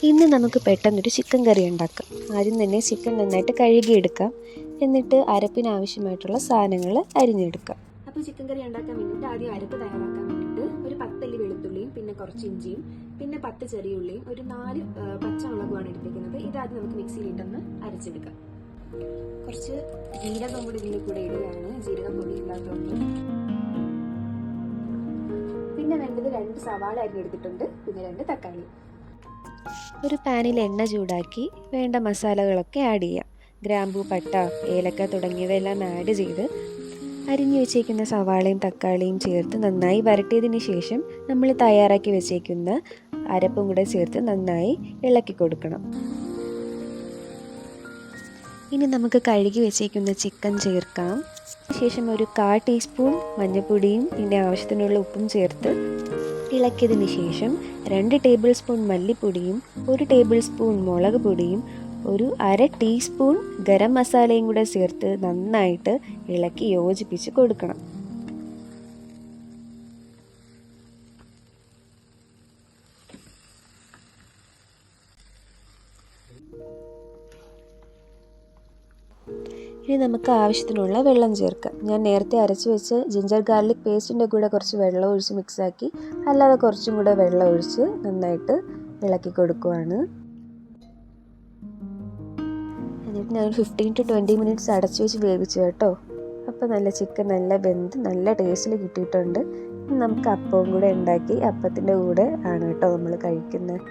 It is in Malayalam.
ഇന്ന് നമുക്ക് പെട്ടെന്നൊരു ചിക്കൻ കറി ഉണ്ടാക്കാം. ആദ്യം തന്നെ ചിക്കൻ നന്നായിട്ട് കഴുകിയെടുക്കാം. എന്നിട്ട് അരപ്പിനാവശ്യമായിട്ടുള്ള സാധനങ്ങൾ അരിഞ്ഞെടുക്കാം. അപ്പോൾ ചിക്കൻ കറി ഉണ്ടാക്കാൻ വേണ്ടിയിട്ട് ആദ്യം അരപ്പ് തയ്യാറാക്കാൻ വേണ്ടിയിട്ട് ഒരു 10 അല്ലി വെളുത്തുള്ളിയും പിന്നെ കുറച്ച് ഇഞ്ചിയും പിന്നെ 10 ചെറിയ ഉള്ളിയും ഒരു 4 പച്ചമുളകുമാണ് എടുത്തിരിക്കുന്നത്. ഇതാദ്യം നമുക്ക് മിക്സിയിലിട്ടൊന്ന് അരച്ചെടുക്കാം. കുറച്ച് ജീരകം കൂടി ഇതിൻ്റെ കൂടെ ഇടുകയാണ്, ജീരകം പൊടി ഇല്ലാത്തതുകൊണ്ട്. പിന്നെ വേണ്ടത് 2 സവാള അരിഞ്ഞെടുത്തിട്ടുണ്ട്, പിന്നെ 2 തക്കാളി. ഒരു പാനിൽ എണ്ണ ചൂടാക്കി വേണ്ട മസാലകളൊക്കെ ആഡ് ചെയ്യാം. ഗ്രാമ്പൂ, പട്ട, ഏലക്ക തുടങ്ങിയവയെല്ലാം ആഡ് ചെയ്ത് അരിഞ്ഞു വെച്ചേക്കുന്ന സവാളയും തക്കാളിയും ചേർത്ത് നന്നായി വരട്ടിയതിന് ശേഷം നമ്മൾ തയ്യാറാക്കി വെച്ചേക്കുന്ന അരപ്പും കൂടെ ചേർത്ത് നന്നായി ഇളക്കി കൊടുക്കണം. ഇനി നമുക്ക് കഴുകി വെച്ചേക്കുന്ന ചിക്കൻ ചേർക്കാം. ശേഷം ഒരു 1/4 ടീസ്പൂൺ മഞ്ഞൾപ്പൊടിയും പിന്നെ ആവശ്യത്തിനുള്ള ഉപ്പും ചേർത്ത് ഇളക്കിയതിന് ശേഷം 2 ടേബിൾ സ്പൂൺ മല്ലിപ്പൊടിയും 1 ടേബിൾ സ്പൂൺ മുളക് പൊടിയും ഒരു 1/2 ടീസ്പൂൺ ഗരം മസാലയും കൂടെ ചേർത്ത് നന്നായിട്ട് ഇളക്കി യോജിപ്പിച്ച് കൊടുക്കണം. ഇനി നമുക്ക് ആവശ്യത്തിനുള്ള വെള്ളം ചേർക്കാം. ഞാൻ നേരത്തെ അരച്ച് വെച്ച് ജിഞ്ചർ ഗാർലിക് പേസ്റ്റിൻ്റെ കൂടെ കുറച്ച് വെള്ളം ഒഴിച്ച് മിക്സാക്കി, അല്ലാതെ കുറച്ചും കൂടെ വെള്ളം ഒഴിച്ച് നന്നായിട്ട് ഇളക്കി കൊടുക്കുവാണ്. എന്നിട്ട് ഞാൻ 15 to 20 മിനിറ്റ്സ് അടച്ചു വെച്ച് വേവിച്ചു കേട്ടോ. അപ്പോൾ നല്ല ചിക്കൻ നല്ല വെന്ത് നല്ല ടേസ്റ്റിൽ കിട്ടിയിട്ടുണ്ട്. നമുക്ക് അപ്പവും കൂടെ ഉണ്ടാക്കി അപ്പത്തിൻ്റെ കൂടെ ആണ് കേട്ടോ നമ്മൾ കഴിക്കുന്നത്.